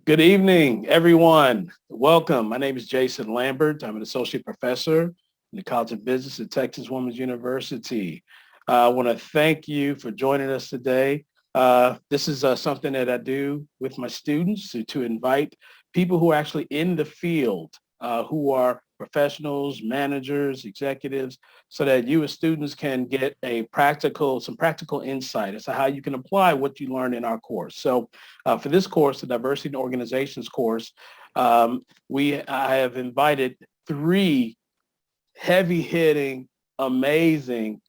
Good evening, everyone. Welcome. My name is Jason Lambert. I'm an associate professor in the College of Business at Texas Women's University. I want to thank you for joining us today. This is something that I do with my students to invite people who are actually in the field, who are professionals, managers, executives, so that you as students can get some practical insight as to how you can apply what you learn in our course. So for this course, the Diversity and Organizations course, I have invited three heavy-hitting, amazing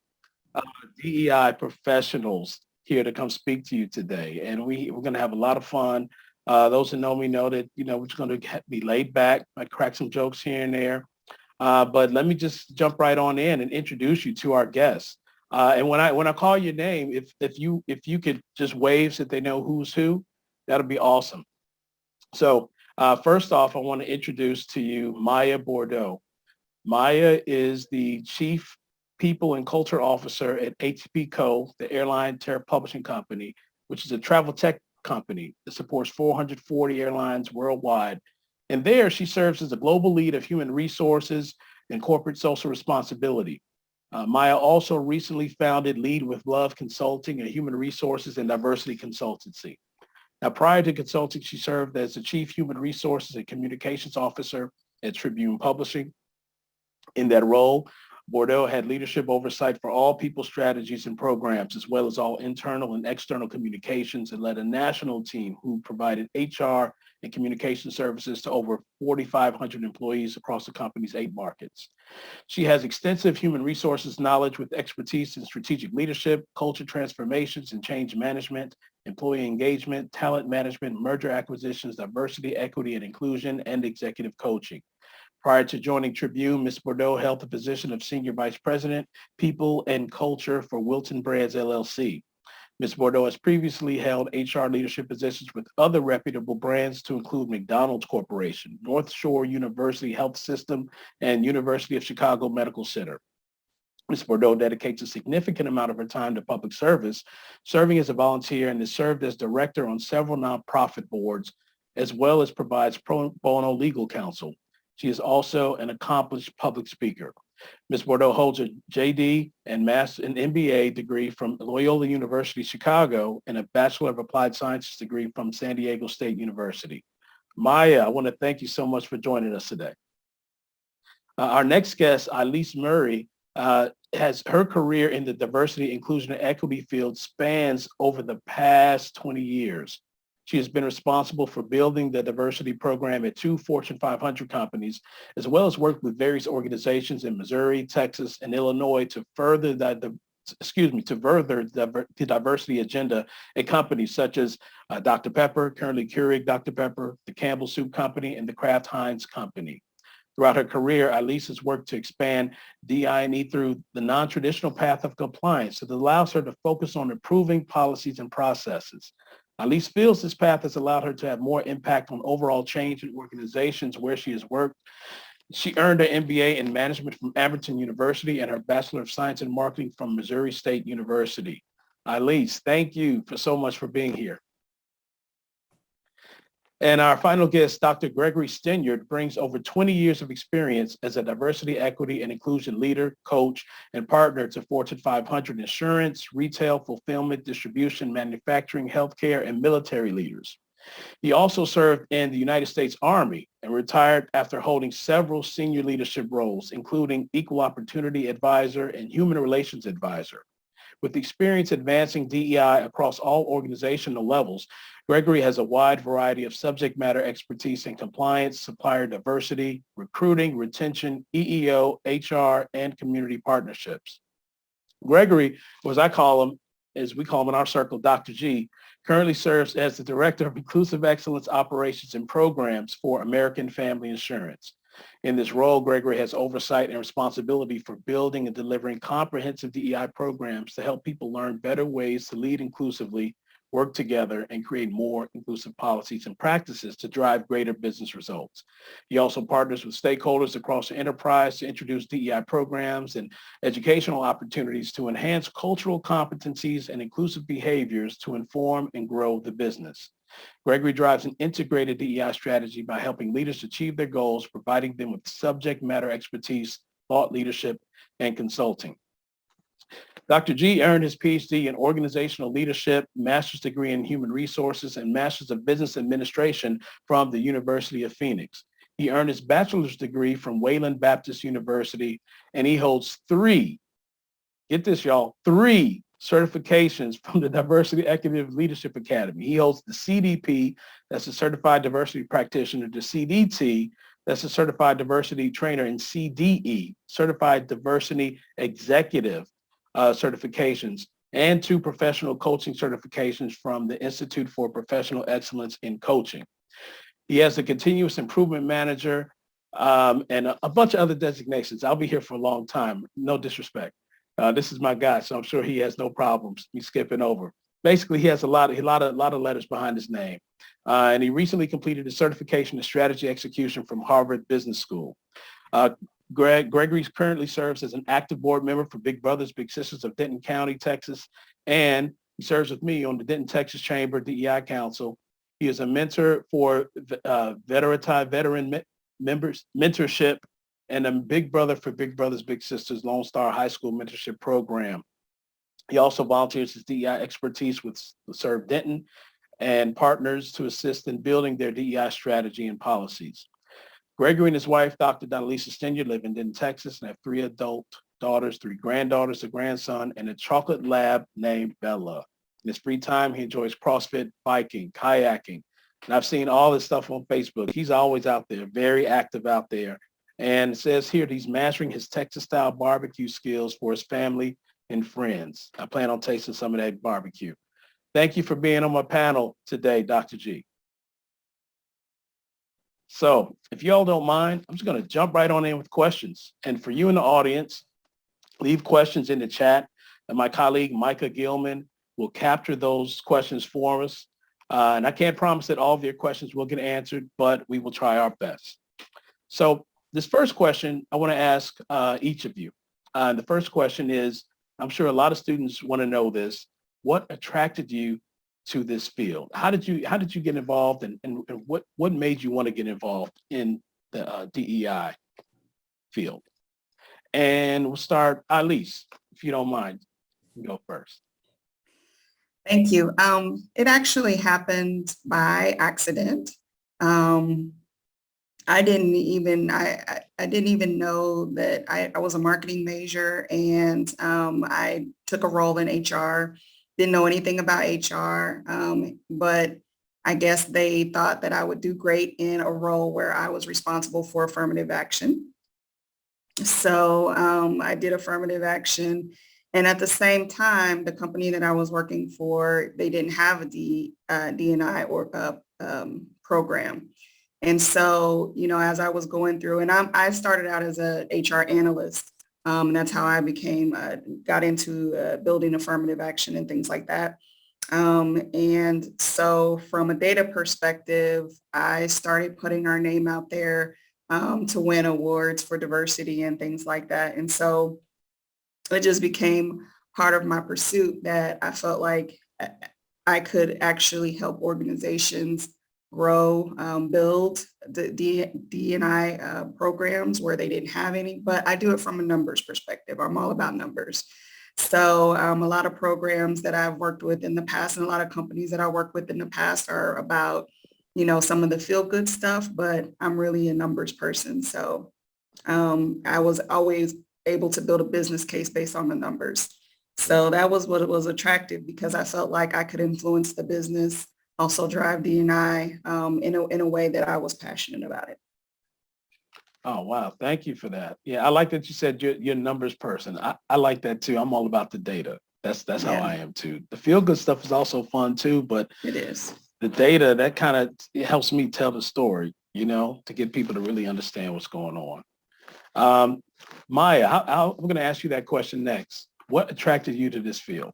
DEI professionals here to come speak to you today. And we're going to have a lot of fun. Those who know me know that, we're just going to be laid back. I crack some jokes here and there. But let me just jump right on in and introduce you to our guests. And when I call your name, if you could just wave so that they know who's who, that'll be awesome. So first off, I want to introduce to you Maya Bordeaux. Maya is the Chief People and Culture Officer at ATPCO, the airline tariff publishing company, which is a travel tech company that supports 440 airlines worldwide. And there she serves as a global lead of human resources and corporate social responsibility. Maya also recently founded Lead with Love Consulting, a human resources and diversity consultancy. Now, prior to consulting, she served as the Chief Human Resources and Communications Officer at Tribune Publishing. In that role, Bordeaux had leadership oversight for all people strategies and programs, as well as all internal and external communications, and led a national team who provided HR and communication services to over 4,500 employees across the company's 8 markets. She has extensive human resources knowledge with expertise in strategic leadership, culture transformations and change management, employee engagement, talent management, merger acquisitions, diversity, equity, and inclusion, and executive coaching. Prior to joining Tribune, Ms. Bordeaux held the position of Senior Vice President, People and Culture for Wilton Brands, LLC. Ms. Bordeaux has previously held HR leadership positions with other reputable brands to include McDonald's Corporation, North Shore University Health System, and University of Chicago Medical Center. Ms. Bordeaux dedicates a significant amount of her time to public service, serving as a volunteer, and has served as director on several nonprofit boards, as well as provides pro bono legal counsel. She is also an accomplished public speaker. Ms. Bordeaux holds a JD and an MBA degree from Loyola University, Chicago, and a Bachelor of Applied Sciences degree from San Diego State University. Maya, I want to thank you so much for joining us today. Our next guest, Ilyce Murray, has her career in the diversity, inclusion, and equity field spans over the past 20 years. She has been responsible for building the diversity program at 2 Fortune 500 companies, as well as worked with various organizations in Missouri, Texas, and Illinois to further the diversity agenda at companies such as Dr. Pepper, currently Keurig Dr. Pepper, the Campbell Soup Company, and the Kraft Heinz Company. Throughout her career, Ilyce has worked to expand DI&E through the non-traditional path of compliance that allows her to focus on improving policies and processes. Ilyce feels this path has allowed her to have more impact on overall change in organizations where she has worked. She earned her MBA in management from Aberdeen University and her Bachelor of Science in Marketing from Missouri State University. Ilyce, thank you so much for being here. And our final guest, Dr. Gregory Stinyard, brings over 20 years of experience as a diversity, equity, and inclusion leader, coach, and partner to Fortune 500 insurance, retail, fulfillment, distribution, manufacturing, healthcare, and military leaders. He also served in the United States Army and retired after holding several senior leadership roles, including Equal Opportunity Advisor and Human Relations Advisor. With experience advancing DEI across all organizational levels, Gregory has a wide variety of subject matter expertise in compliance, supplier diversity, recruiting, retention, EEO, HR, and community partnerships. Gregory, or as we call him in our circle, Dr. G, currently serves as the Director of Inclusive Excellence Operations and Programs for American Family Insurance. In this role, Gregory has oversight and responsibility for building and delivering comprehensive DEI programs to help people learn better ways to lead inclusively, work together, and create more inclusive policies and practices to drive greater business results. He also partners with stakeholders across the enterprise to introduce DEI programs and educational opportunities to enhance cultural competencies and inclusive behaviors to inform and grow the business. Gregory drives an integrated DEI strategy by helping leaders achieve their goals, providing them with subject matter expertise, thought leadership, and consulting. Dr. G earned his PhD in organizational leadership, master's degree in human resources, and master's of business administration from the University of Phoenix. He earned his bachelor's degree from Wayland Baptist University, and he holds three, get this y'all, three certifications from the Diversity Equity Leadership Academy. He holds the CDP, that's a Certified Diversity Practitioner, the CDT, that's a Certified Diversity Trainer, and CDE, Certified Diversity Executive certifications, and 2 professional coaching certifications from the Institute for Professional Excellence in Coaching. He has a continuous improvement manager and a bunch of other designations. I'll be here for a long time, no disrespect. This is my guy, so I'm sure he has no problems me skipping over. Basically, he has a lot of letters behind his name. And he recently completed a certification in strategy execution from Harvard Business School. Gregory currently serves as an active board member for Big Brothers Big Sisters of Denton County, Texas, and he serves with me on the Denton, Texas Chamber DEI Council. He is a mentor for veteran members mentorship and a big brother for Big Brothers Big Sisters Lone Star High School mentorship program. He also volunteers his DEI expertise with Serve Denton and partners to assist in building their DEI strategy and policies. Gregory and his wife, Dr. Ilyce Stinyard, live in Denton, Texas, and have 3 adult daughters, 3 granddaughters, a grandson, and a chocolate lab named Bella. In his free time, he enjoys CrossFit, biking, kayaking, and I've seen all this stuff on Facebook. He's always out there, very active out there. And it says here that he's mastering his Texas-style barbecue skills for his family and friends. I plan on tasting some of that barbecue. Thank you for being on my panel today, Dr. G. So if y'all don't mind, I'm just going to jump right on in with questions. And for you in the audience, leave questions in the chat, and my colleague, Micah Gilman, will capture those questions for us. And I can't promise that all of your questions will get answered, but we will try our best. So this first question, I want to ask each of you. The first question is, I'm sure a lot of students want to know this. What attracted you to this field? How did you get involved, and what made you want to get involved in the DEI field? And we'll start, Ilyce, if you don't mind, you can go first. Thank you. It actually happened by accident. I didn't even know that I was a marketing major, and I took a role in HR. Didn't know anything about HR, but I guess they thought that I would do great in a role where I was responsible for affirmative action. So I did affirmative action. And at the same time, the company that I was working for, they didn't have a D&I or program. And so, you know, as I was going through, and I started out as a HR analyst, and that's how I got into building affirmative action and things like that. And so from a data perspective, I started putting our name out there to win awards for diversity and things like that. And so it just became part of my pursuit that I felt like I could actually help organizations grow, build the D&I programs where they didn't have any, but I do it from a numbers perspective. I'm all about numbers. So a lot of programs that I've worked with in the past and a lot of companies that I work with in the past are about, you know, some of the feel good stuff, but I'm really a numbers person. So I was always able to build a business case based on the numbers. So that was what it was attractive, because I felt like I could influence the business, also drive D&I in a way that I was passionate about it. Oh, wow. Thank you for that. Yeah, I like that you said you're a numbers person. I like that too. I'm all about the data. That's how I am too. The feel good stuff is also fun too, but it is. The data, that kind of helps me tell the story, you know, to get people to really understand what's going on. Maya, I'm going to ask you that question next. What attracted you to this field?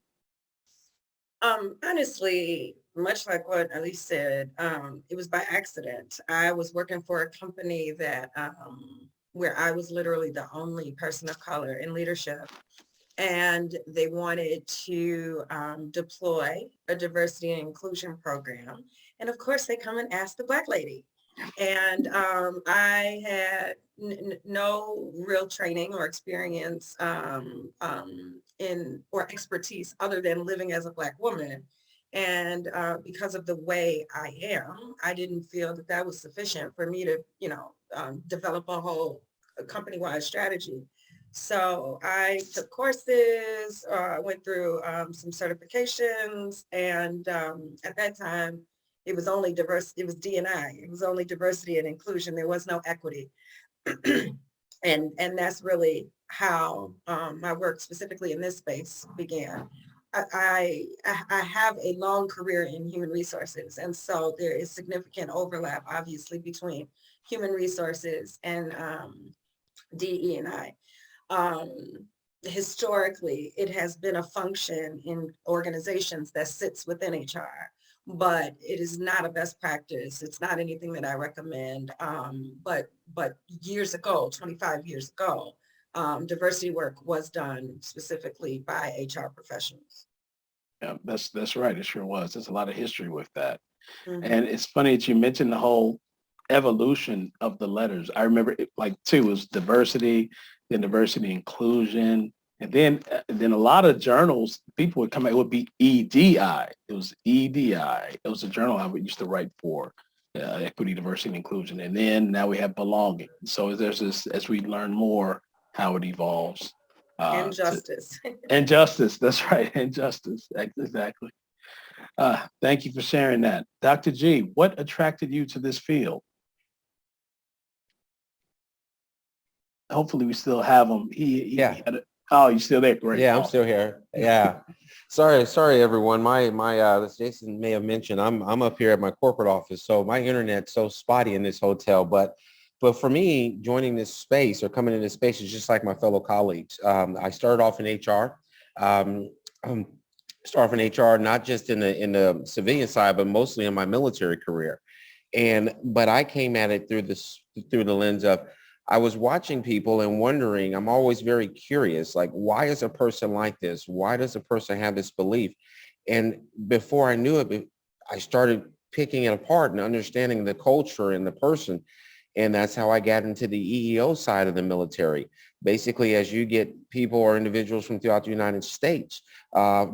Honestly, much like what Ilyce said, it was by accident. I was working for a company that where I was literally the only person of color in leadership, and they wanted to deploy a diversity and inclusion program. And of course, they come and ask the Black lady. And I had no real training or experience in or expertise other than living as a Black woman. And because of the way I am, I didn't feel that that was sufficient for me to, develop a whole company-wide strategy. So I took courses, went through some certifications, and at that time, it was only diversity, it was D&I, it was only diversity and inclusion, there was no equity. and that's really how my work specifically in this space began. I have a long career in human resources, and so there is significant overlap, obviously, between human resources and DE&I. Historically, it has been a function in organizations that sits within HR, but it is not a best practice. It's not anything that I recommend. But years ago, 25 years ago, diversity work was done specifically by HR professionals. Yeah, that's right. It sure was. There's a lot of history with that. Mhm. And it's funny that you mentioned the whole evolution of the letters. I remember it, like two, it was diversity, then diversity inclusion. And then a lot of journals, people would come out, it would be EDI. It was EDI. It was a journal I used to write for, equity, diversity, and inclusion. And then now we have belonging. So there's this, as we learn more, how it evolves. And justice. And justice, that's right, and justice, exactly. Thank you for sharing that. Dr. G, what attracted you to this field? Hopefully we still have him. Yeah. Oh, you still there? Great. Yeah, I'm still here. Yeah. Sorry, everyone. My as Jason may have mentioned, I'm up here at my corporate office, so my internet's so spotty in this hotel. But for me, joining this space or coming into this space is just like my fellow colleagues. I started off in HR. Started off in HR, not just in the civilian side, but mostly in my military career. But I came at it through the lens of I was watching people and wondering, I'm always very curious, like, why is a person like this? Why does a person have this belief? And before I knew it, I started picking it apart and understanding the culture and the person. And that's how I got into the EEO side of the military. Basically, as you get people or individuals from throughout the United States,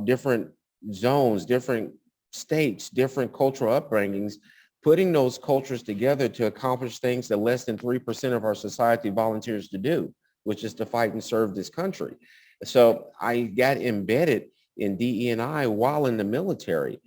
different zones, different states, different cultural upbringings, putting those cultures together to accomplish things that less than 3% of our society volunteers to do, which is to fight and serve this country. So I got embedded in DE&I while in the military.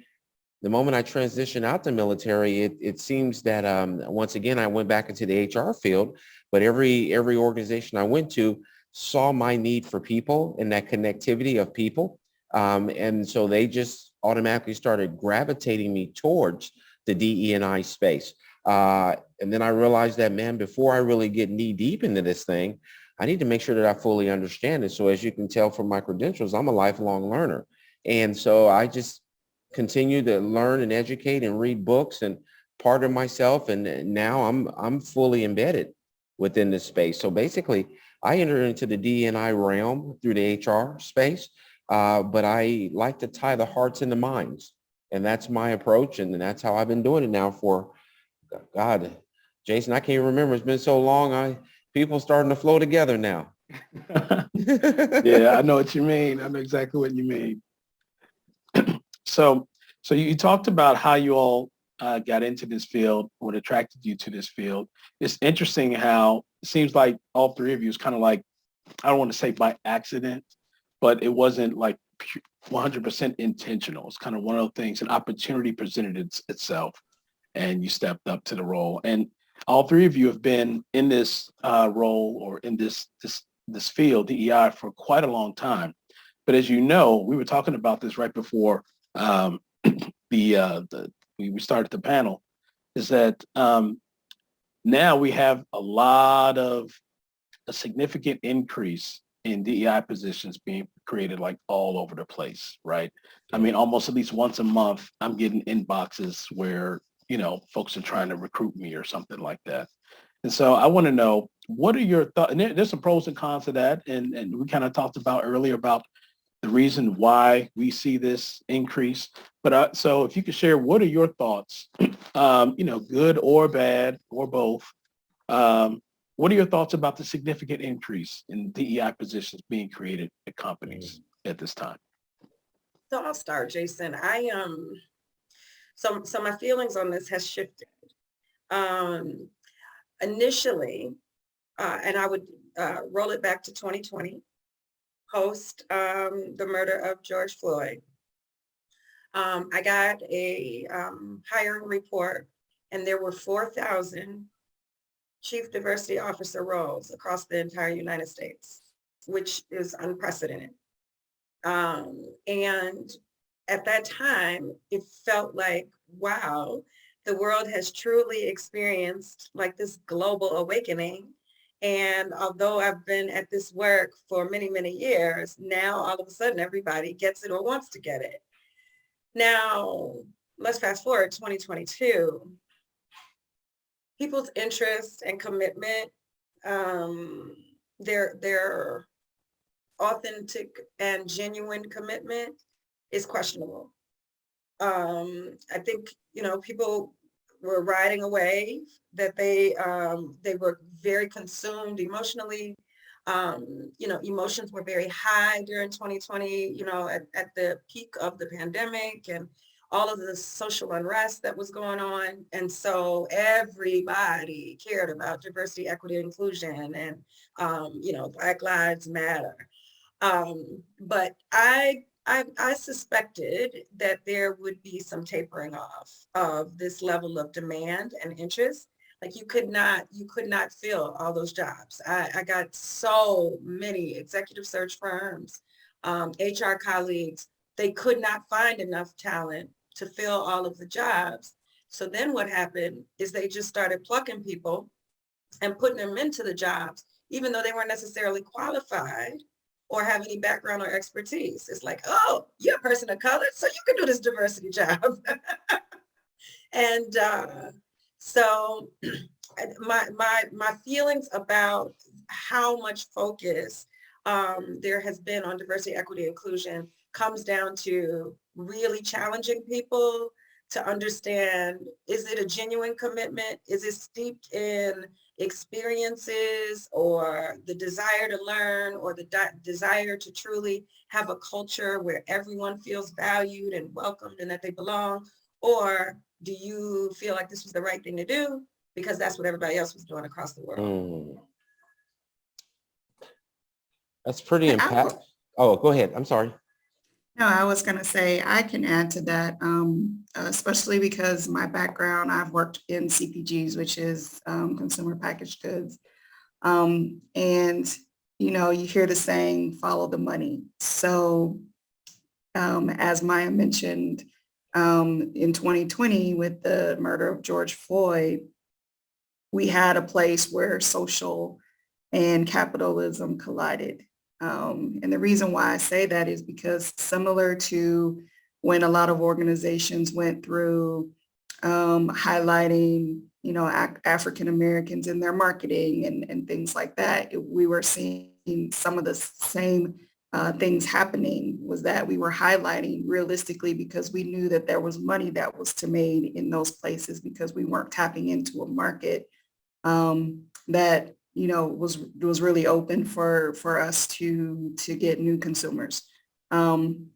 The moment I transitioned out the military, it seems that once again, I went back into the HR field, but every organization I went to saw my need for people and that connectivity of people. And so they just automatically started gravitating me towards the DE&I space. And then I realized that, man, before I really get knee deep into this thing, I need to make sure that I fully understand it. So as you can tell from my credentials, I'm a lifelong learner. And so I just continue to learn and educate and read books and part of myself. And now I'm fully embedded within this space. So basically, I entered into the DE&I realm through the HR space, but I like to tie the hearts and the minds. And that's my approach. And that's how I've been doing it now for, God, Jason, I can't remember. It's been so long. People starting to flow together now. Yeah, I know what you mean. I know exactly what you mean. So you talked about how you all got into this field, what attracted you to this field. It's interesting how it seems like all three of you is kind of like, I don't want to say by accident, but it wasn't like 100% intentional. It's kind of one of those things, an opportunity presented itself and you stepped up to the role. And all three of you have been in this role or in this field, DEI, for quite a long time. But as you know, we were talking about this right before we started the panel, is that now we have a significant increase in DEI positions being created like all over the place, right? I mean, almost at least once a month, I'm getting inboxes where, folks are trying to recruit me or something like that. And so I want to know, what are your thoughts? And there's some pros and cons to that. And we kind of talked about earlier about the reason why we see this increase. But so if you could share, what are your thoughts, good or bad or both? What are your thoughts about the significant increase in DEI positions being created at companies at this time? So I'll start, Jason. So my feelings on this has shifted. Initially, and I would roll it back to 2020, post the murder of George Floyd. I got a hiring report, and there were 4,000 chief diversity officer roles across the entire United States, which is unprecedented. And at that time, it felt like, wow, the world has truly experienced like this global awakening. And although I've been at this work for many, many years, now all of a sudden everybody gets it or wants to get it. Now, let's fast forward 2022. People's interest and commitment, their authentic and genuine commitment is questionable. I think, people were riding a wave that they were very consumed emotionally. Emotions were very high during 2020, at the peak of the pandemic and all of the social unrest that was going on. And so everybody cared about diversity, equity, inclusion, and, Black Lives Matter. But I suspected that there would be some tapering off of this level of demand and interest. Like you could not fill all those jobs. I got so many executive search firms, HR colleagues, they could not find enough talent to fill all of the jobs. So then what happened is they just started plucking people and putting them into the jobs, even though they weren't necessarily qualified or have any background or expertise. It's like, oh, you're a person of color, so you can do this diversity job. And so my feelings about how much focus there has been on diversity, equity, inclusion comes down to really challenging people to understand, is it a genuine commitment? Is it steeped in experiences or the desire to learn or the desire to truly have a culture where everyone feels valued and welcomed and that they belong? Or do you feel like this was the right thing to do because that's what everybody else was doing across the world? That's pretty impactful. Oh, go ahead. I'm sorry. No, I was going to say I can add to that, especially because my background, I've worked in CPGs, which is consumer packaged goods. And, you hear the saying, follow the money. So as Maya mentioned, in 2020, with the murder of George Floyd, we had a place where social and capitalism collided. And the reason why I say that is because similar to when a lot of organizations went through highlighting, African Americans in their marketing and things like that, we were seeing some of the same things happening, was that we were highlighting realistically because we knew that there was money that was to be made in those places because we weren't tapping into a market that was really open for us to get new consumers. And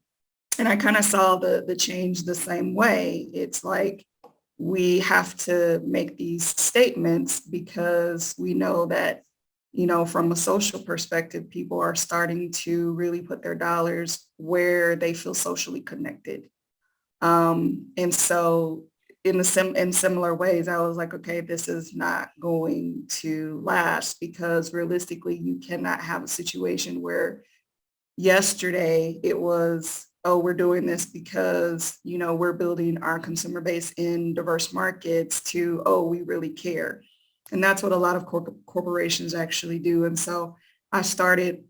I kind of saw the change the same way. It's like we have to make these statements because we know that, from a social perspective, people are starting to really put their dollars where they feel socially connected. And so in similar ways, I was like, okay, this is not going to last because realistically, you cannot have a situation where yesterday it was, oh, we're doing this because, we're building our consumer base in diverse markets to, oh, we really care. And that's what a lot of corporations actually do. And so I started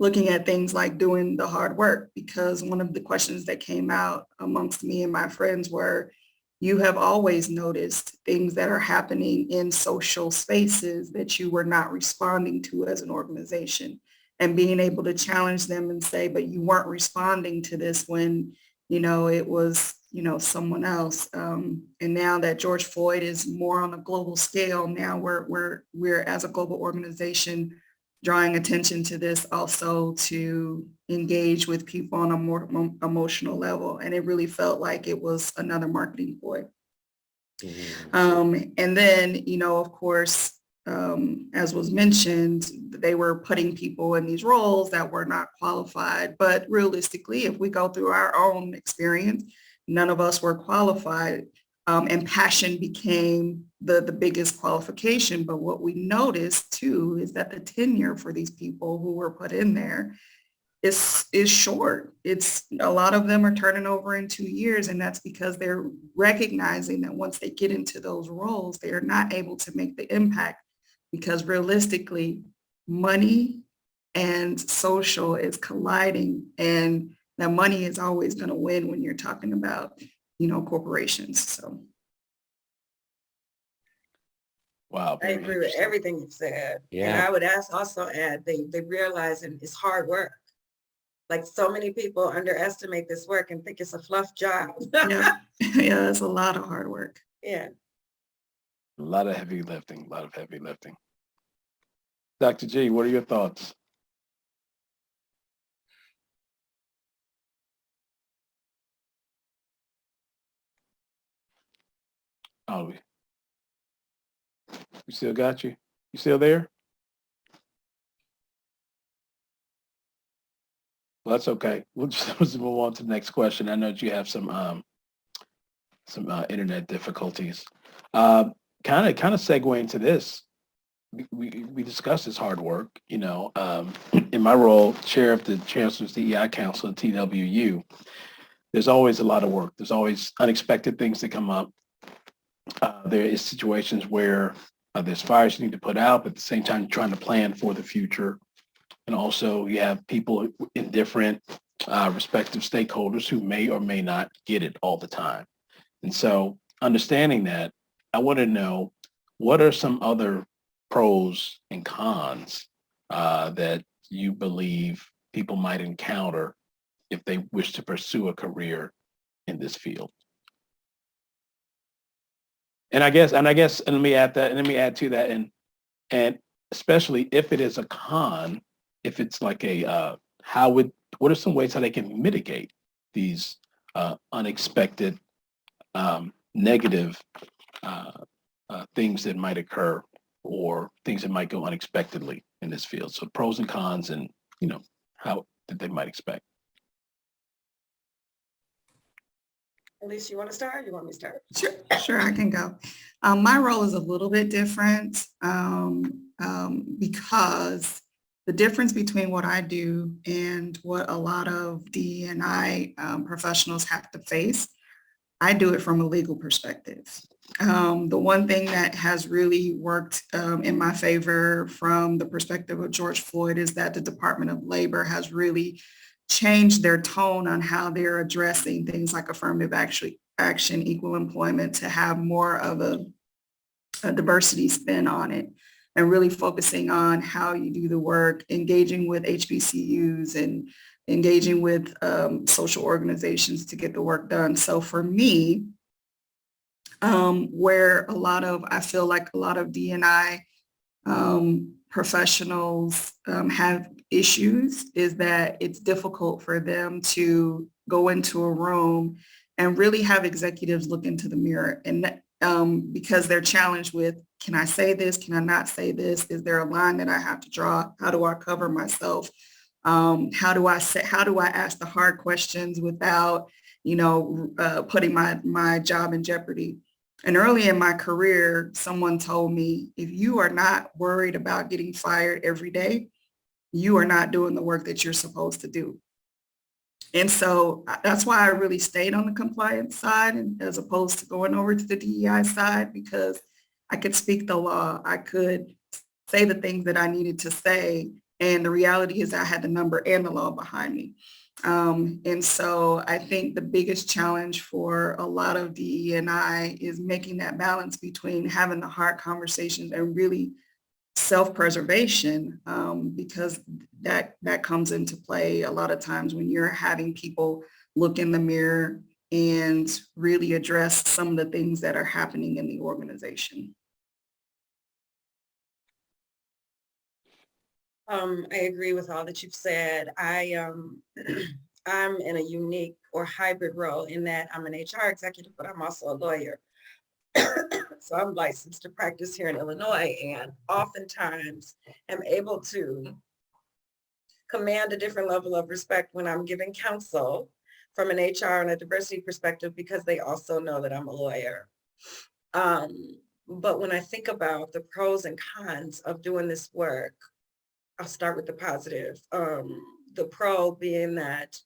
looking at things like doing the hard work because one of the questions that came out amongst me and my friends were, you have always noticed things that are happening in social spaces that you were not responding to as an organization. and being able to challenge them and say, but you weren't responding to this when, it was, someone else. And now that George Floyd is more on a global scale, now we're as a global organization drawing attention to this also to engage with people on a more emotional level. And it really felt like it was another marketing ploy. And then, of course, as was mentioned, they were putting people in these roles that were not qualified. But realistically, if we go through our own experience, none of us were qualified. And passion became the biggest qualification. But what we noticed too is that the tenure for these people who were put in there is short. It's a lot of them are turning over in 2 years, and that's because they're recognizing that once they get into those roles, they are not able to make the impact, because realistically, money and social is colliding, and that money is always going to win when you're talking about, corporations. So. Wow. I agree with everything you said. Yeah. And I would also add, they realize it's hard work. Like, so many people underestimate this work and think it's a fluff job. Yeah, it's a lot of hard work. Yeah. A lot of heavy lifting, Dr. G, what are your thoughts? Oh, we still got you? You still there? Well, that's okay. We'll just move on to the next question. I know that you have some internet difficulties. Kind of segue into this. We discussed this hard work. In my role, chair of the Chancellor's DEI Council at TWU, there's always a lot of work. There's always unexpected things that come up. There is situations where there's fires you need to put out, but at the same time, you're trying to plan for the future. And also you have people in different respective stakeholders who may or may not get it all the time. And so understanding that, I want to know, what are some other pros and cons that you believe people might encounter if they wish to pursue a career in this field? And let me add to that, and especially if it is a con, if it's like what are some ways how they can mitigate these unexpected negative things that might occur, or things that might go unexpectedly in this field? So pros and cons, and how that they might expect. Ilyce, you want to start? Or you want me to start? Sure, I can go. My role is a little bit different because the difference between what I do and what a lot of D&I professionals have to face, I do it from a legal perspective. The one thing that has really worked in my favor from the perspective of George Floyd is that the Department of Labor has really changed their tone on how they're addressing things like affirmative action, equal employment, to have more of a diversity spin on it, and really focusing on how you do the work, engaging with HBCUs and engaging with social organizations to get the work done. So for me, where I feel like a lot of D&I professionals have issues is that it's difficult for them to go into a room and really have executives look into the mirror, and because they're challenged with, can I say this? Can I not say this? Is there a line that I have to draw? How do I cover myself? How do I ask the hard questions without, putting my job in jeopardy? And early in my career, someone told me, if you are not worried about getting fired every day, you are not doing the work that you're supposed to do. And so that's why I really stayed on the compliance side, and as opposed to going over to the DEI side, because I could speak the law. I could say the things that I needed to say. And the reality is I had the number and the law behind me. And so I think the biggest challenge for a lot of DE&I is making that balance between having the hard conversations and really self-preservation, because that comes into play a lot of times when you're having people look in the mirror and really address some of the things that are happening in the organization. I agree with all that you've said. I'm in a unique or hybrid role in that I'm an HR executive, but I'm also a lawyer. So I'm licensed to practice here in Illinois, and oftentimes am able to command a different level of respect when I'm giving counsel from an HR and a diversity perspective, because they also know that I'm a lawyer. But when I think about the pros and cons of doing this work, I'll start with the positive. The pro being that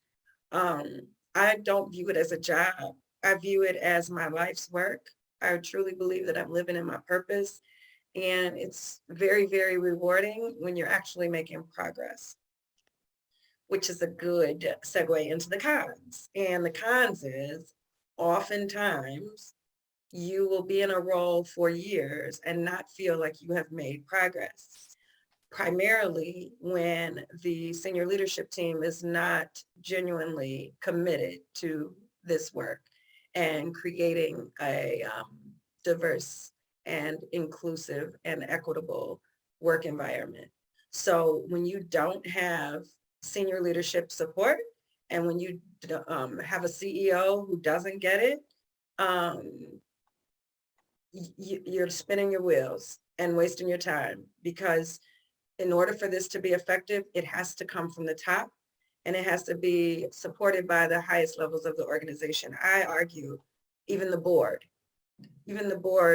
I don't view it as a job. I view it as my life's work. I truly believe that I'm living in my purpose, and it's very, very rewarding when you're actually making progress, which is a good segue into the cons. And the cons is oftentimes you will be in a role for years and not feel like you have made progress, primarily when the senior leadership team is not genuinely committed to this work and creating a diverse and inclusive and equitable work environment. So when you don't have senior leadership support, and when you have a CEO who doesn't get it, you're spinning your wheels and wasting your time, because in order for this to be effective, it has to come from the top, and it has to be supported by the highest levels of the organization. I argue even the board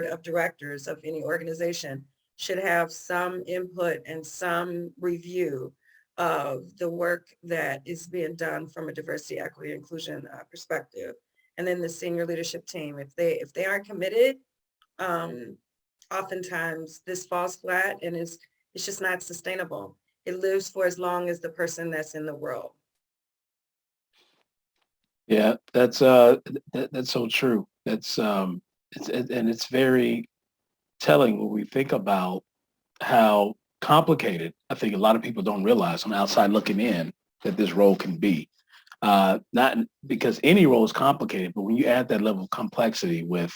of directors of any organization should have some input and some review of the work that is being done from a diversity, equity, inclusion perspective. And then the senior leadership team, if they aren't committed, oftentimes this falls flat, and it's just not sustainable. It lives for as long as the person that's in the role. Yeah, that's so true. It's very telling when we think about how complicated, I think a lot of people don't realize on the outside looking in, that this role can be. Not because any role is complicated, but when you add that level of complexity with,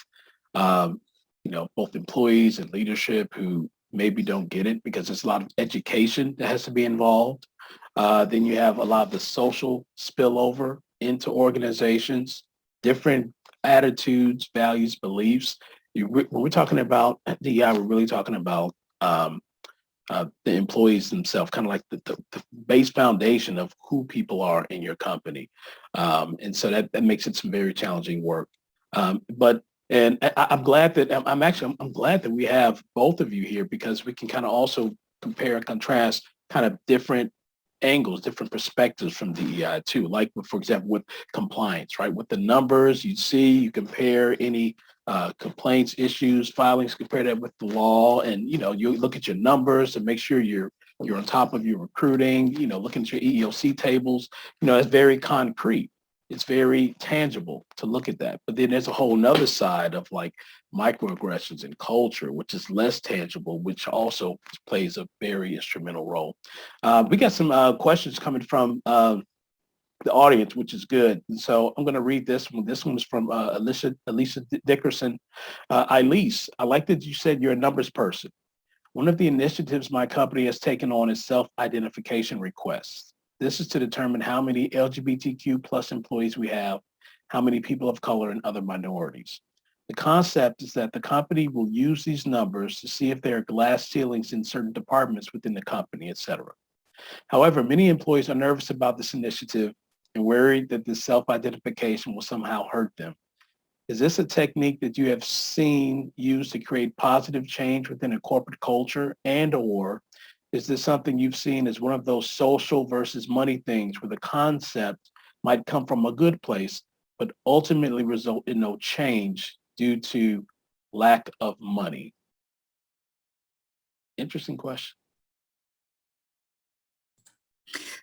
both employees and leadership who maybe don't get it because there's a lot of education that has to be involved. Then you have a lot of the social spillover into organizations, different attitudes, values, beliefs. When we're talking about DEI, we're really talking about the employees themselves, kind of like the base foundation of who people are in your company. And so that makes it some very challenging work. I'm glad that I'm glad that we have both of you here, because we can kind of also compare and contrast kind of different angles, different perspectives from DEI too. Like, for example, with compliance, right? With the numbers you see, you compare any complaints, issues, filings, compare that with the law, and you look at your numbers to make sure you're on top of your recruiting. Looking at your EEOC tables. It's very concrete. It's very tangible to look at that. But then there's a whole nother side of like microaggressions and culture, which is less tangible, which also plays a very instrumental role. We got some questions coming from the audience, which is good. And so I'm going to read this one. This one's from Alicia Dickerson. Ilyce, I like that you said you're a numbers person. One of the initiatives my company has taken on is self-identification requests. This is to determine how many LGBTQ plus employees we have, how many people of color, and other minorities. The concept is that the company will use these numbers to see if there are glass ceilings in certain departments within the company, et cetera. However, many employees are nervous about this initiative and worried that this self-identification will somehow hurt them. Is this a technique that you have seen used to create positive change within a corporate culture, and/or is this something you've seen as one of those social versus money things where the concept might come from a good place, but ultimately result in no change due to lack of money? Interesting question.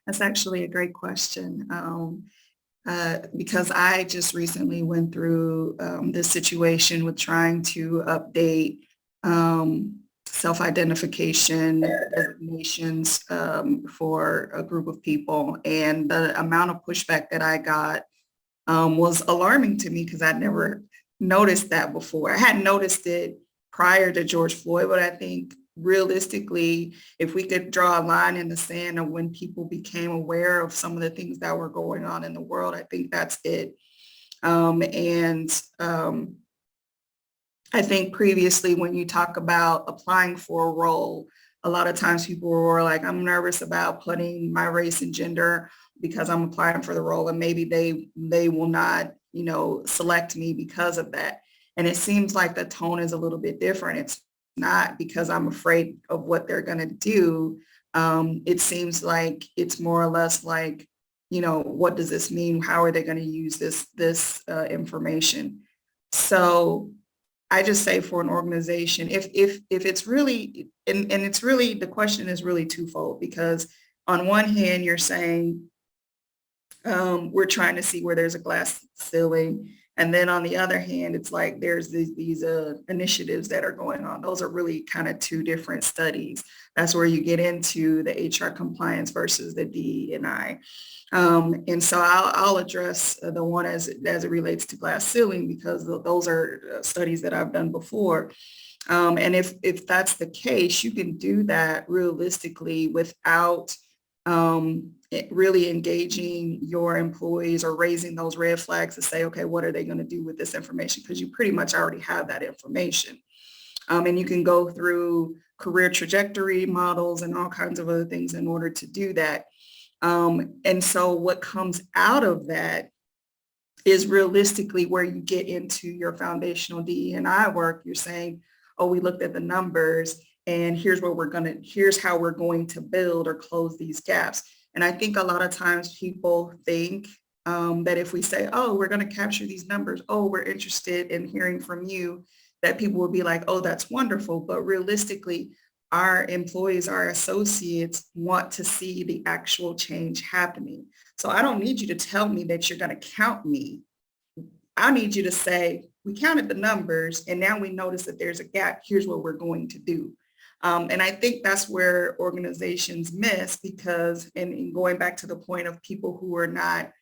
That's actually a great question, because I just recently went through this situation with trying to update self-identification designations for a group of people. And the amount of pushback that I got was alarming to me because I'd never noticed that before. I hadn't noticed it prior to George Floyd, but I think realistically, if we could draw a line in the sand of when people became aware of some of the things that were going on in the world, I think that's it. I think previously when you talk about applying for a role, a lot of times people were like, I'm nervous about putting my race and gender because I'm applying for the role and maybe they will not, select me because of that. And it seems like the tone is a little bit different. It's not because I'm afraid of what they're going to do. It seems like it's more or less like, what does this mean? How are they going to use this information? So I just say for an organization, if it's really, and it's really, the question is really twofold, because on one hand, you're saying we're trying to see where there's a glass ceiling. And then on the other hand, it's like there's these initiatives that are going on. Those are really kind of two different studies. That's where you get into the HR compliance versus the DE&I. And so I'll address the one as it relates to glass ceiling, because those are studies that I've done before. And if that's the case, you can do that realistically without really engaging your employees or raising those red flags to say, okay, what are they going to do with this information? Because you pretty much already have that information. And you can go through career trajectory models and all kinds of other things in order to do that. And so what comes out of that is realistically where you get into your foundational DE&I work. You're saying, oh, we looked at the numbers and here's how we're going to build or close these gaps. And I think a lot of times people think that if we say, oh, we're going to capture these numbers, oh, we're interested in hearing from you, that people will be like, oh, that's wonderful. But realistically, our employees, our associates want to see the actual change happening. So I don't need you to tell me that you're going to count me. I need you to say, we counted the numbers and now we notice that there's a gap. Here's what we're going to do. And I think that's where organizations miss, because, and going back to the point of people who are not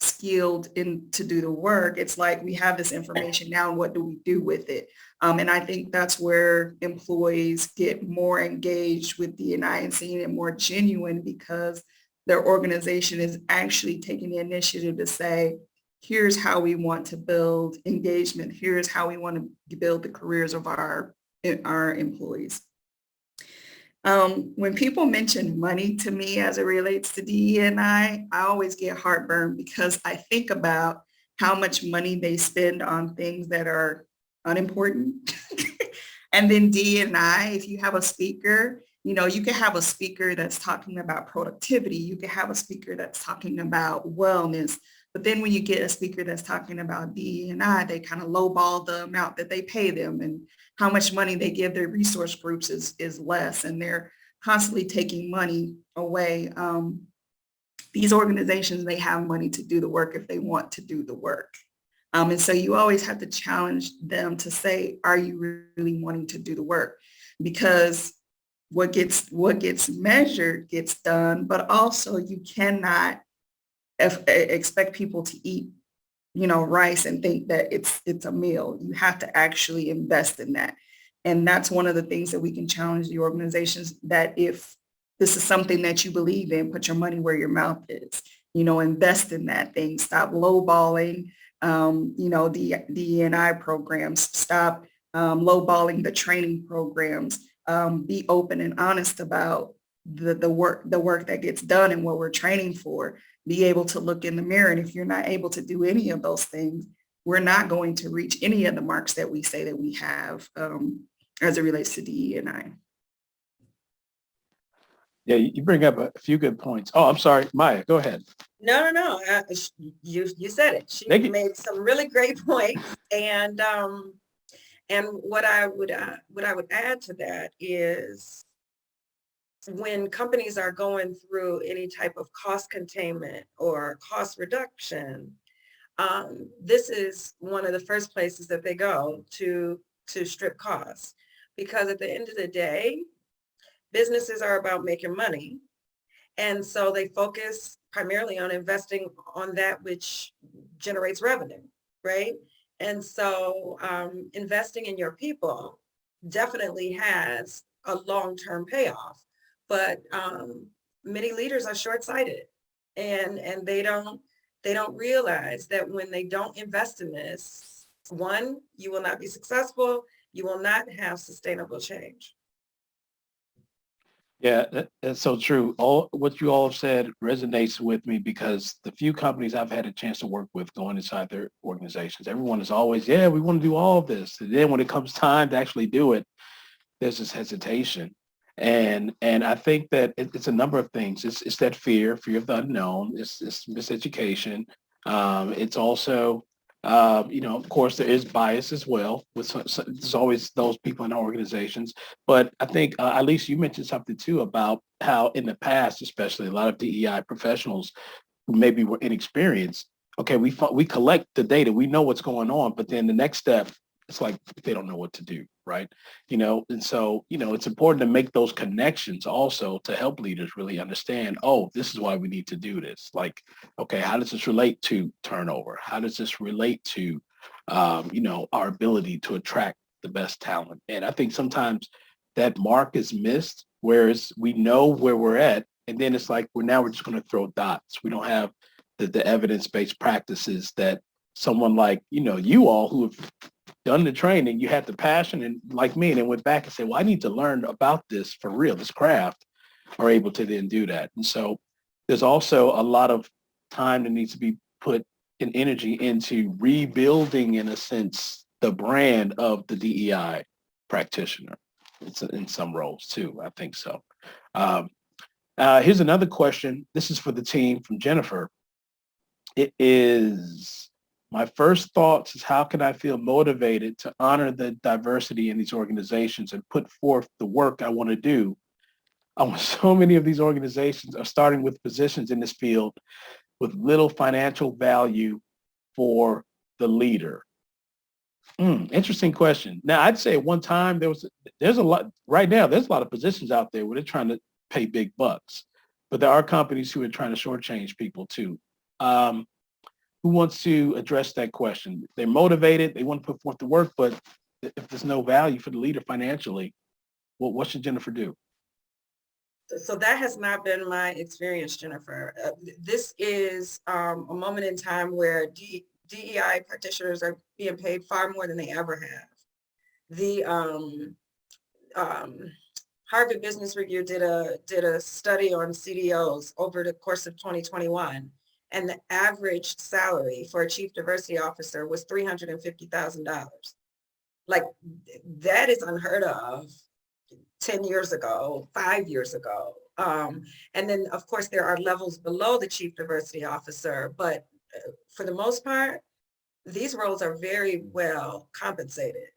skilled to do the work, it's like we have this information now, and what do we do with it? And I think that's where employees get more engaged with D&I and seeing it more genuine, because their organization is actually taking the initiative to say, here's how we want to build engagement. Here's how we want to build the careers of our employees. When people mention money to me as it relates to DE&I always get heartburn, because I think about how much money they spend on things that are unimportant. And then DE&I, if you have a speaker, you can have a speaker that's talking about productivity. You can have a speaker that's talking about wellness. But then when you get a speaker that's talking about DE&I, they kind of lowball the amount that they pay them, and how much money they give their resource groups is less, and they're constantly taking money away. These organizations, they have money to do the work if they want to do the work. And so you always have to challenge them to say, are you really wanting to do the work? Because what gets measured gets done, but also you cannot expect people to eat rice and think that it's a meal. You have to actually invest in that. And that's one of the things that we can challenge the organizations, that if this is something that you believe in, put your money where your mouth is, invest in that thing. Stop lowballing, the E&I programs, stop lowballing the training programs, be open and honest about the work that gets done and what we're training for. Be able to look in the mirror. And if you're not able to do any of those things, we're not going to reach any of the marks that we say that we have as it relates to DE&I. Yeah, you bring up a few good points. Oh, I'm sorry, Maya, go ahead. No. You said it. She made some really great points, and what I would add to that is, when companies are going through any type of cost containment or cost reduction, this is one of the first places that they go to strip costs. because at the end of the day, businesses are about making money. And so they focus primarily on investing on that which generates revenue, right? And so investing in your people definitely has a long-term payoff, but many leaders are short-sighted, and they don't realize that when they don't invest in this, one, you will not be successful, you will not have sustainable change. Yeah, that's so true. All what you all have said resonates with me because the few companies I've had a chance to work with going inside their organizations, everyone is always, yeah, we want to do all of this. And then when it comes time to actually do it, there's this hesitation. And I think that it's a number of things. It's that fear of the unknown. It's miseducation. It's also, of course, there is bias as well. There's always those people in our organizations. But I think, at least you mentioned something too about how in the past, especially a lot of DEI professionals who maybe were inexperienced. Okay, we collect the data, we know what's going on, but then the next step, it's like they don't know what to do, right? And so, it's important to make those connections also to help leaders really understand, oh, this is why we need to do this. Like, okay, how does this relate to turnover? How does this relate to, our ability to attract the best talent? And I think sometimes that mark is missed, whereas we know where we're at, and then it's like we're just going to throw dots. We don't have the evidence-based practices that someone like, you all who have done the training, you had the passion, and like me, and then went back and said, well, I need to learn about this for real, this craft, are able to then do that. And so there's also a lot of time that needs to be put in energy into rebuilding, in a sense, the brand of the DEI practitioner. It's in some roles too, I think so. Here's another question. This is for the team from Jennifer. It is, my first thoughts is how can I feel motivated to honor the diversity in these organizations and put forth the work I want to do? So many of these organizations are starting with positions in this field with little financial value for the leader. Interesting question. Now, I'd say at one time there's a lot, right now, there's a lot of positions out there where they're trying to pay big bucks, but there are companies who are trying to shortchange people too. Who wants to address that question? They're motivated, they want to put forth the work, but if there's no value for the leader financially, what should Jennifer do? So that has not been my experience, Jennifer. This is a moment in time where DEI practitioners are being paid far more than they ever have. The Harvard Business Review did a study on CDOs over the course of 2021, and the average salary for a chief diversity officer was $350,000. Like, that is unheard of 10 years ago, 5 years ago. And then, of course, there are levels below the chief diversity officer, but for the most part, these roles are very well compensated.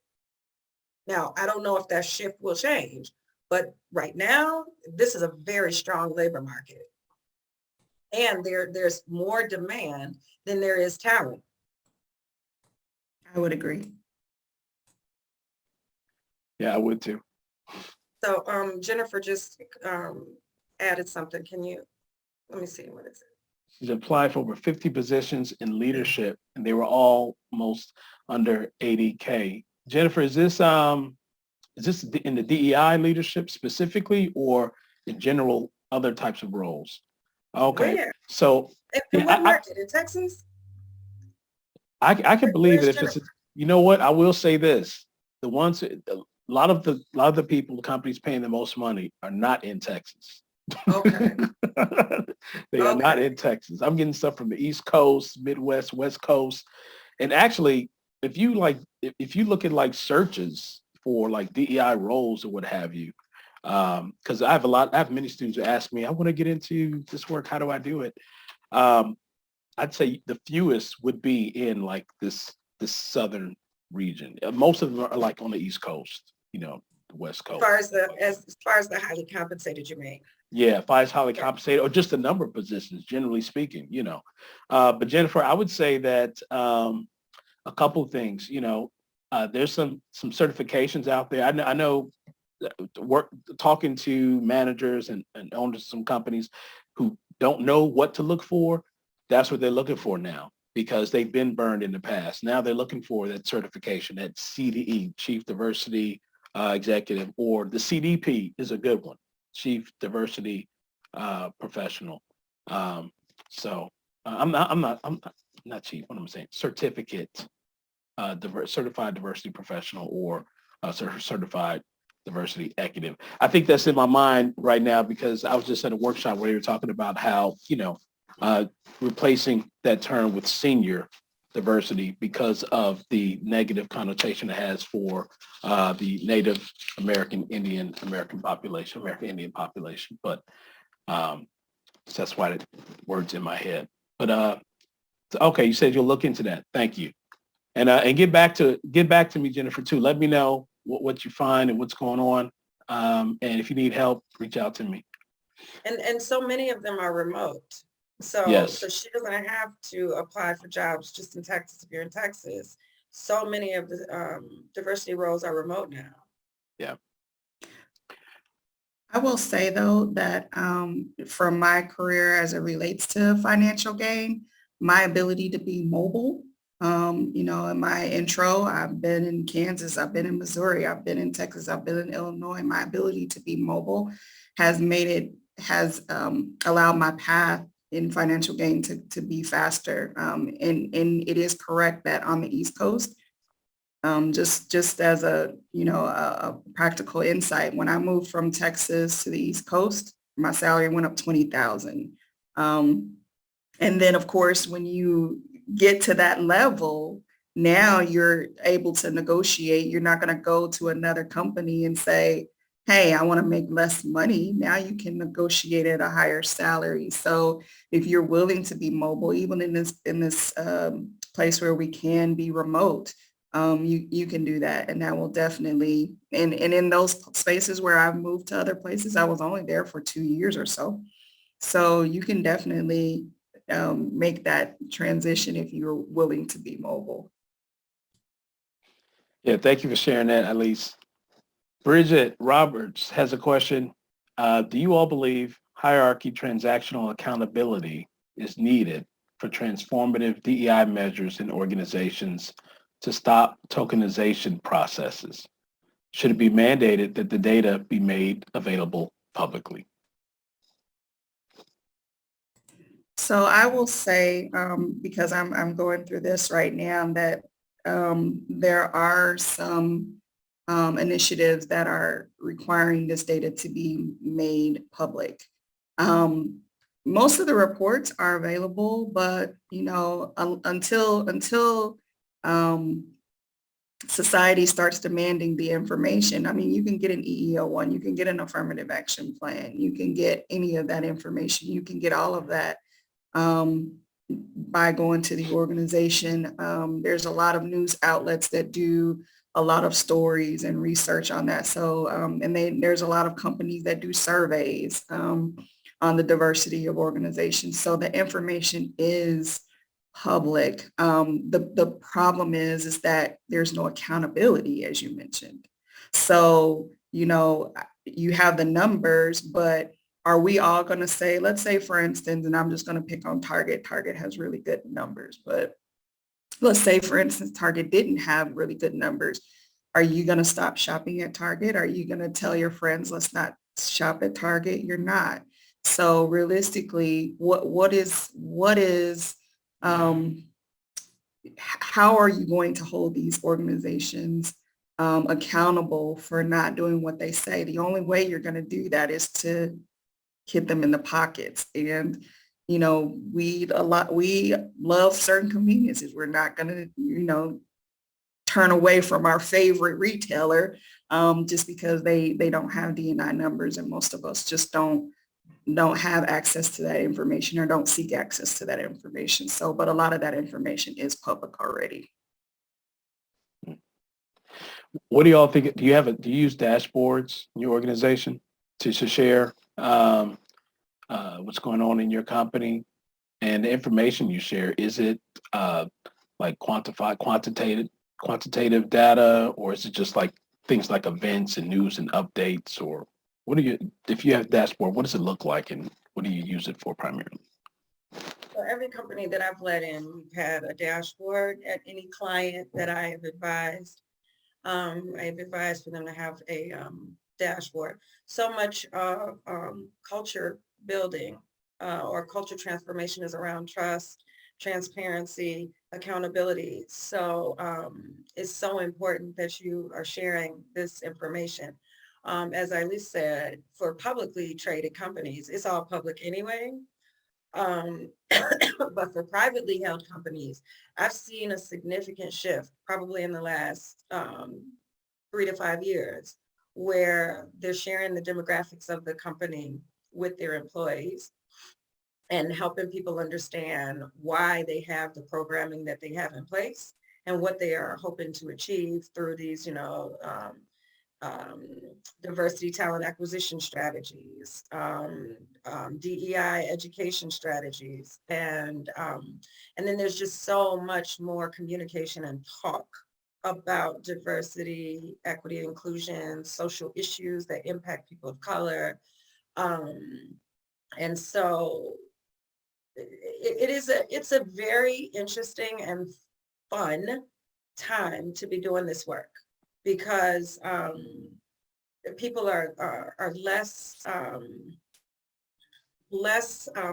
Now, I don't know if that shift will change, but right now, this is a very strong labor market. And there's more demand than there is talent. I would agree. Yeah, I would too. So Jennifer just added something. Let me see what it says. She's applied for over 50 positions in leadership, and they were all most under 80K. Jennifer, is this in the DEI leadership specifically, or in general other types of roles? Okay, Where? so In what market? In Texas? I can believe it if Jennifer? it's. You know what? I will say this: a lot of the people, the companies paying the most money are not in Texas. Okay. They are not in Texas. I'm getting stuff from the East Coast, Midwest, West Coast. And actually, if you look at like searches for like DEI roles or what have you, because I have many students who ask me, I want to get into this work. How do I do it? I'd say the fewest would be in like this southern region. Most of them are like on the East Coast, the West Coast. As far as the highly compensated, you mean? Yeah, if I was highly compensated, or just the number of positions, generally speaking, But Jennifer, I would say that a couple of things, there's some certifications out there. I know talking to managers and owners of some companies who don't know what to look for. That's what they're looking for now because they've been burned in the past. Now they're looking for that certification, that CDE, Chief Diversity Executive, or the CDP is a good one, Chief Diversity Professional. I'm not chief. What am I saying? Certificate, certified diversity professional, or certified diversity executive. I think that's in my mind right now because I was just at a workshop where you were talking about how, replacing that term with senior diversity because of the negative connotation it has for the Native American Indian population. But that's why the word's in my head. But okay, you said you'll look into that. Thank you. And get back to me, Jennifer, too. Let me know what you find and what's going on. And if you need help, reach out to me. And so many of them are remote. So, yes. So she doesn't have to apply for jobs just in Texas if you're in Texas. So many of the diversity roles are remote now. Yeah. I will say though that from my career as it relates to financial gain, my ability to be mobile, in my intro, I've been in Kansas, I've been in Missouri, I've been in Texas, I've been in Illinois. My ability to be mobile has allowed my path in financial gain to be faster. And it is correct that on the East Coast, just as a practical insight, when I moved from Texas to the East Coast, my salary went up 20,000. And then of course, when you get to that level, now you're able to negotiate. You're not going to go to another company and say, hey, I want to make less money. Now you can negotiate at a higher salary. So if you're willing to be mobile, even in this place where we can be remote, you can do that. And that will definitely, and in those spaces where I've moved to other places, I was only there for 2 years or so. So you can definitely make that transition if you're willing to be mobile. Yeah, thank you for sharing that, Ilyce. Bridget Roberts has a question. Do you all believe hierarchy transactional accountability is needed for transformative DEI measures in organizations to stop tokenization processes? Should it be mandated that the data be made available publicly? So I will say, because I'm going through this right now, that there are some initiatives that are requiring this data to be made public. Most of the reports are available, but until society starts demanding the information, I mean, you can get an EEO-1, you can get an affirmative action plan, you can get any of that information, you can get all of that by going to the organization. There's a lot of news outlets that do a lot of stories and research on that. So, there's a lot of companies that do surveys on the diversity of organizations. So the information is public. The problem is that there's no accountability, as you mentioned. So, you have the numbers, but are we all going to say, let's say, for instance, and I'm just going to pick on Target. Target has really good numbers, but let's say, for instance, Target didn't have really good numbers. Are you going to stop shopping at Target? Are you going to tell your friends, let's not shop at Target? You're not. So realistically, how are you going to hold these organizations accountable for not doing what they say? The only way you're going to do that is to hit them in the pockets. And we love certain conveniences. We're not going to turn away from our favorite retailer just because they don't have D&I numbers, and most of us just don't have access to that information or don't seek access to that information. So, but a lot of that information is public already. What do y'all think? Do you use dashboards in your organization to share what's going on in your company? And the information you share, is it like quantitative quantitative data, or is it just like things like events and news and updates, or what do you, if you have a dashboard, what does it look like and what do you use it for primarily? So every company that I've led in, we've had a dashboard at any client that I have advised. I've advised for them to have a dashboard. So much of culture building or culture transformation is around trust, transparency, accountability. So it's so important that you are sharing this information. As Ilyce said, for publicly traded companies, it's all public anyway. But for privately held companies, I've seen a significant shift probably in the last 3 to 5 years where they're sharing the demographics of the company with their employees and helping people understand why they have the programming that they have in place and what they are hoping to achieve through these, diversity talent acquisition strategies, DEI education strategies, and then there's just so much more communication and talk about diversity, equity, and inclusion, social issues that impact people of color, and so it's a very interesting and fun time to be doing this work because people are less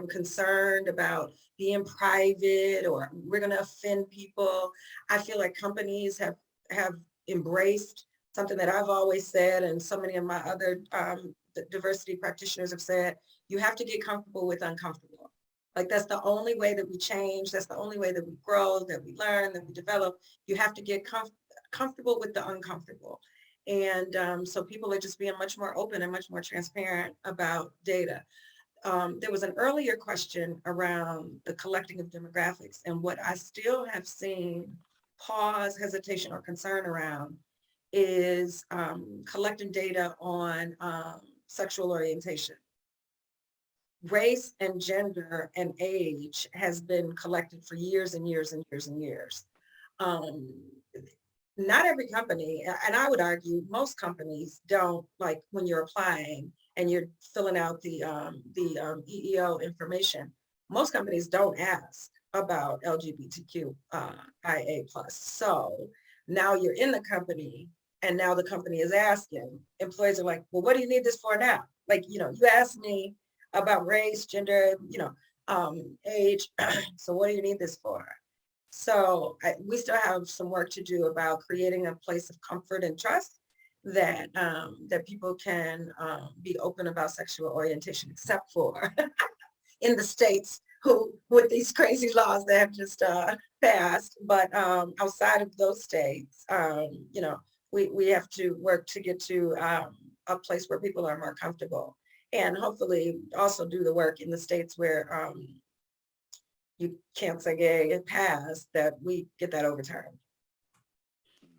concerned about being private or we're going to offend people. I feel like companies have embraced something that I've always said, and so many of my other diversity practitioners have said, you have to get comfortable with uncomfortable. Like that's the only way that we change. That's the only way that we grow, that we learn, that we develop. You have to get comfortable with the uncomfortable. And so people are just being much more open and much more transparent about data. There was an earlier question around the collecting of demographics, and what I still have seen pause, hesitation, or concern around is collecting data on sexual orientation. Race and gender and age has been collected for years and years and years and years. Not every company, and I would argue most companies don't, like when you're applying and you're filling out the EEO information, most companies don't ask about LGBTQIA+. So now you're in the company and now the company is asking, employees are like, well, what do you need this for now? Like, you asked me about race, gender, age, so what do you need this for? So we still have some work to do about creating a place of comfort and trust that people can be open about sexual orientation, except for in the states who with these crazy laws that have just passed. But outside of those states, we have to work to get to a place where people are more comfortable, and hopefully also do the work in the states where you can't say gay, it passed, that we get that overturned.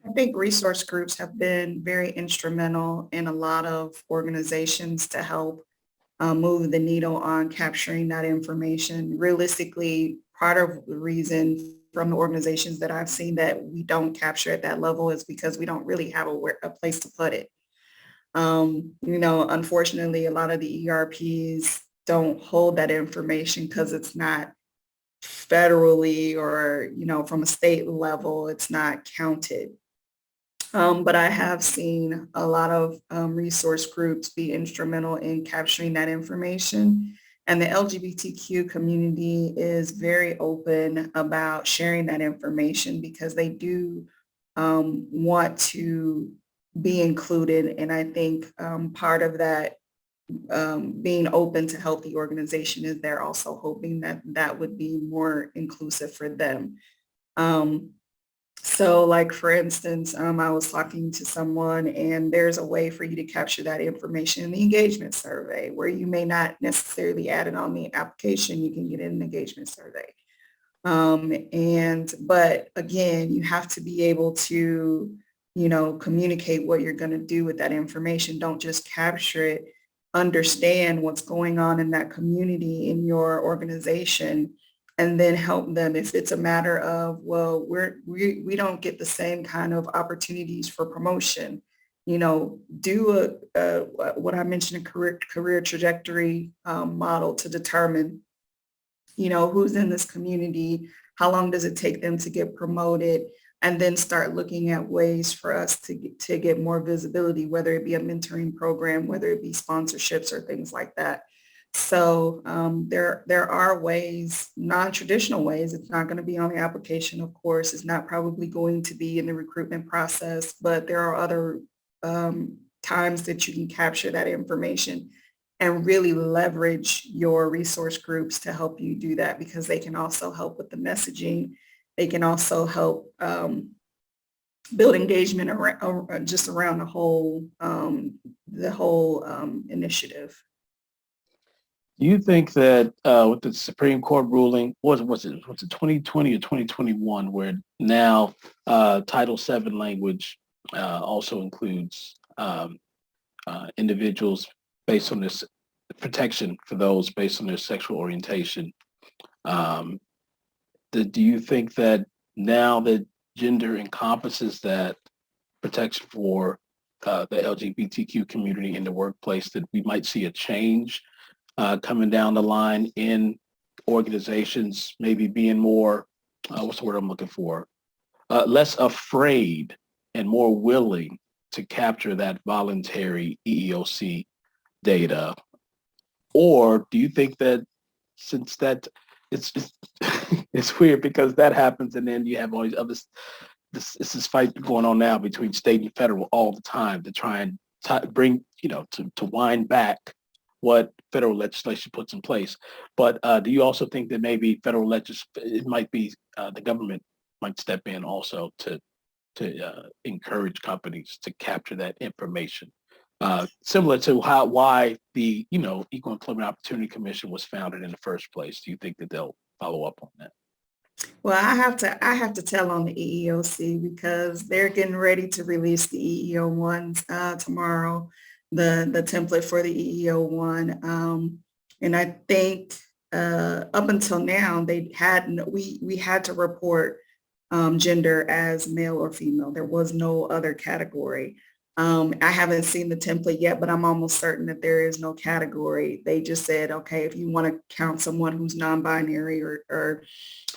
I think resource groups have been very instrumental in a lot of organizations to help move the needle on capturing that information. Realistically, part of the reason from the organizations that I've seen that we don't capture at that level is because we don't really have a place to put it. Unfortunately, a lot of the ERPs don't hold that information because it's not federally or, from a state level, it's not counted. But I have seen a lot of resource groups be instrumental in capturing that information. And the LGBTQ community is very open about sharing that information because they do want to be included. And I think part of that being open to help the organization is they're also hoping that that would be more inclusive for them. So like, for instance, I was talking to someone and there's a way for you to capture that information in the engagement survey where you may not necessarily add it on the application, you can get it in an engagement survey. But again, you have to be able to, communicate what you're going to do with that information. Don't just capture it, understand what's going on in that community, in your organization, and then help them if it's a matter of, well, we don't get the same kind of opportunities for promotion. Do what I mentioned, a career trajectory model to determine, who's in this community, how long does it take them to get promoted, and then start looking at ways for us to get more visibility, whether it be a mentoring program, whether it be sponsorships or things like that. So there are ways, non-traditional ways. It's not going to be on the application, of course. It's not probably going to be in the recruitment process, but there are other times that you can capture that information and really leverage your resource groups to help you do that, because they can also help with the messaging. They can also help build engagement just around the whole initiative. Do you think that with the Supreme Court ruling, was it 2020 or 2021, where now Title VII language also includes individuals based on this protection for those based on their sexual orientation? Do you think that now that gender encompasses that protection for the LGBTQ community in the workplace, that we might see a change coming down the line in organizations, maybe being more, what's the word I'm looking for? Less afraid and more willing to capture that voluntary EEOC data? Or do you think that since that it's it's weird because that happens and then you have all these other, this fight going on now between state and federal all the time to try and bring, to wind back what federal legislation puts in place. But do you also think that maybe federal it might be the government might step in also to encourage companies to capture that information? Similar to why the Equal Employment Opportunity Commission was founded in the first place. Do you think that they'll follow up on that? Well, I have to tell on the EEOC because they're getting ready to release the EEO1 tomorrow, the template for the EEO1. And I think up until now we had to report gender as male or female. There was no other category. I haven't seen the template yet, but I'm almost certain that there is no category. They just said, okay, if you want to count someone who's non-binary or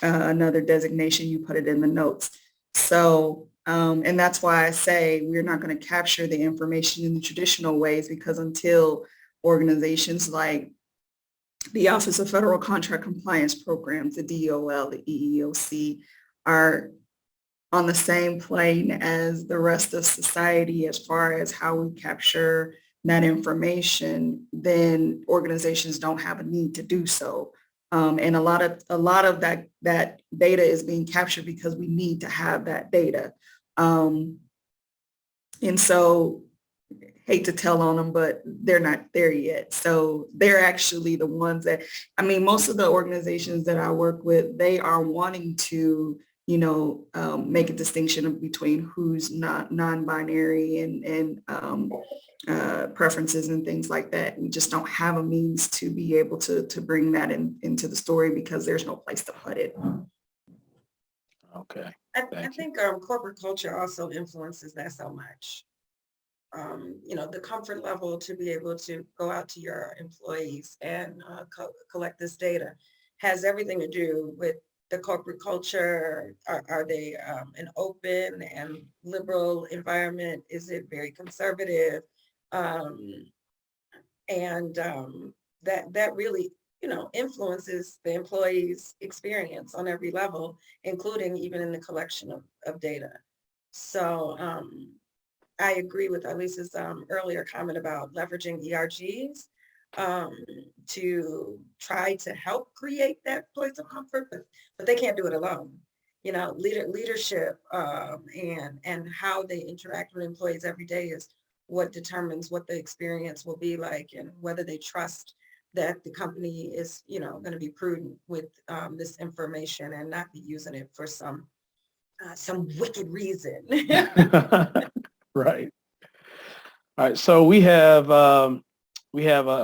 another designation, you put it in the notes. So, and that's why I say we're not going to capture the information in the traditional ways, because until organizations like the Office of Federal Contract Compliance Programs, the DOL, the EEOC, are on the same plane as the rest of society as far as how we capture that information, then organizations don't have a need to do so. And a lot of that data is being captured because we need to have that data. And so, hate to tell on them, but they're not there yet. So they're actually the ones that, most of the organizations that I work with, they are wanting to make a distinction between who's not non-binary and preferences and things like that. We just don't have a means to be able to bring that into the story because there's no place to put it. Okay. I think corporate culture also influences that so much. The comfort level to be able to go out to your employees and collect this data has everything to do with the corporate culture. Are they an open and liberal environment? Is it very conservative? That really, influences the employee's experience on every level, including even in the collection of data. So I agree with Ilyce's earlier comment about leveraging ERGs to try to help create that place of comfort, but they can't do it alone. Leadership and how they interact with employees every day is what determines what the experience will be like and whether they trust that the company is, going to be prudent with this information and not be using it for some wicked reason. Right. All right. So we have a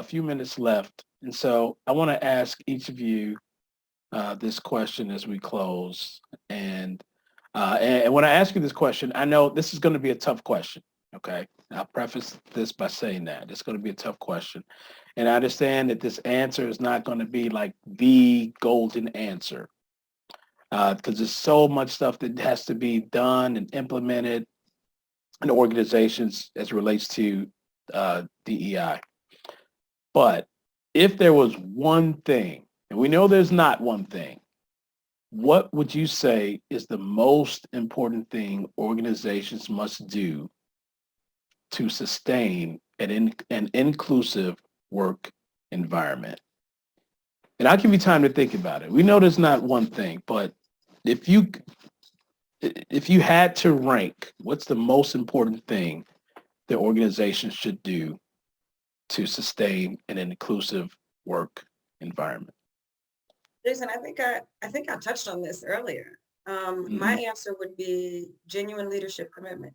few minutes left. And so I want to ask each of you this question as we close. And when I ask you this question, I know this is going to be a tough question. Okay. I'll preface this by saying that it's going to be a tough question. And I understand that this answer is not going to be like the golden answer because there's so much stuff that has to be done and implemented in organizations as it relates to DEI. But if there was one thing, and we know there's not one thing, what would you say is the most important thing organizations must do to sustain an inclusive work environment? And I'll give you time to think about it. We know there's not one thing, but if you had to rank, what's the most important thing that organizations should do to sustain an inclusive work environment? Jason, I think I touched on this earlier. My answer would be genuine leadership commitment.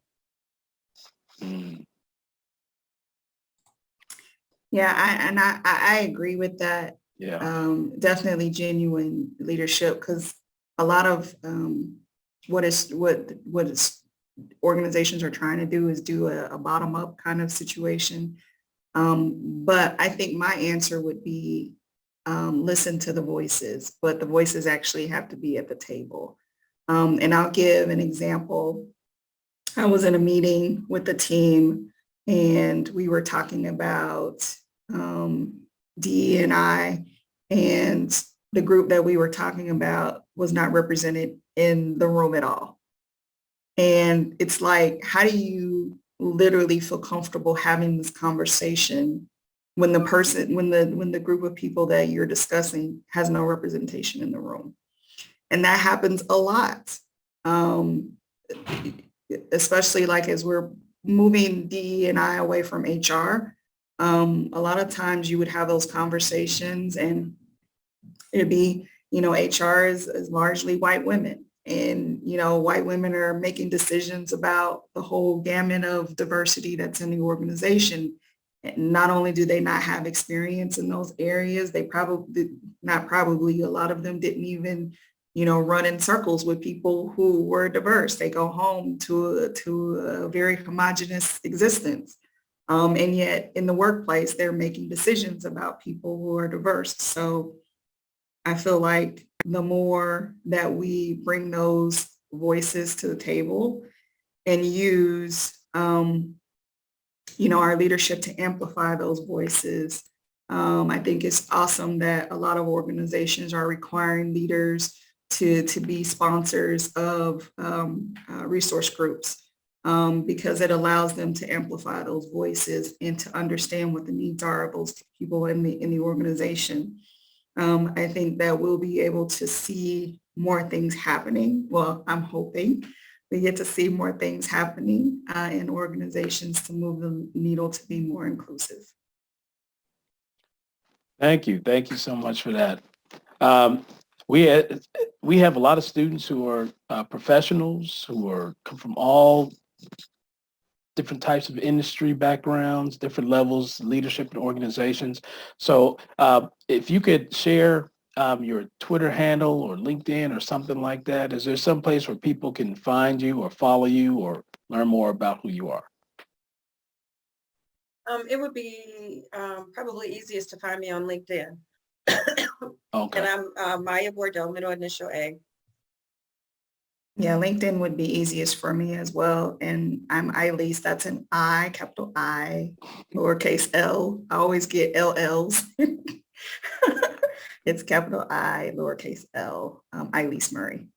Yeah, I agree with that. Yeah. Definitely genuine leadership, because a lot of what organizations are trying to do is do a bottom up kind of situation. But I think my answer would be listen to the voices, but the voices actually have to be at the table. And I'll give an example. I was in a meeting with the team and we were talking about DE&I, and the group that we were talking about was not represented in the room at all. And it's like, how do you literally feel comfortable having this conversation when the group of people that you're discussing has no representation in the room? And that happens a lot, especially like as we're moving DE&I away from HR. A lot of times you would have those conversations and it'd be, HR is largely white women. And, white women are making decisions about the whole gamut of diversity that's in the organization. And not only do they not have experience in those areas, they a lot of them didn't even, run in circles with people who were diverse. They go home to a very homogenous existence. And yet in the workplace, they're making decisions about people who are diverse. So I feel like the more that we bring those voices to the table and use, our leadership to amplify those voices, I think it's awesome that a lot of organizations are requiring leaders to be sponsors of resource groups, because it allows them to amplify those voices and to understand what the needs are of those people in the organization. I think that we'll be able to see more things happening. Well, I'm hoping we get to see more things happening in organizations to move the needle to be more inclusive. Thank you. Thank you so much for that. We have a lot of students who are professionals who come from all different types of industry backgrounds, different levels, leadership in organizations. So if you could share your Twitter handle or LinkedIn or something like that, is there some place where people can find you or follow you or learn more about who you are? It would be probably easiest to find me on LinkedIn. Okay. And I'm Maya Bordeaux, middle initial A. Yeah, LinkedIn would be easiest for me as well. And I'm Ilyce, that's an I, capital I, lowercase L. I always get LLs. It's capital I, lowercase L, Ilyce Murray.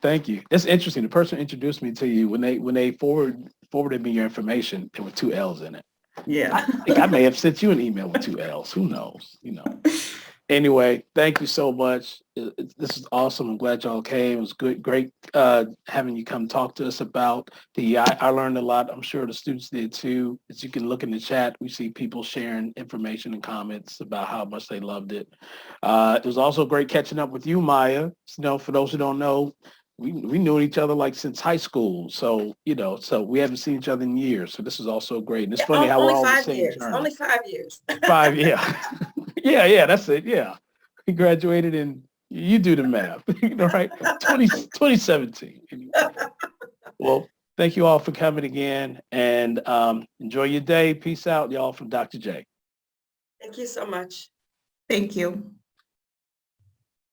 Thank you. That's interesting. The person introduced me to you when they forwarded me your information, there were two L's in it. Yeah. I think I may have sent you an email with two L's. Who knows? Anyway, thank you so much. This is awesome. I'm glad y'all came. It was great having you come talk to us about I learned a lot. I'm sure the students did too. As you can look in the chat, we see people sharing information and comments about how much they loved it. It was also great catching up with you, Maya. For those who don't know, we knew each other like since high school. So, so we haven't seen each other in years. So this is also great. And it's funny how we're all on the same journey. Only 5 years. 5, yeah. Yeah, that's it. Yeah. We graduated in, you do the math, right? 2017. Anyway. Well, thank you all for coming again, and enjoy your day. Peace out, y'all, from Dr. J. Thank you so much. Thank you.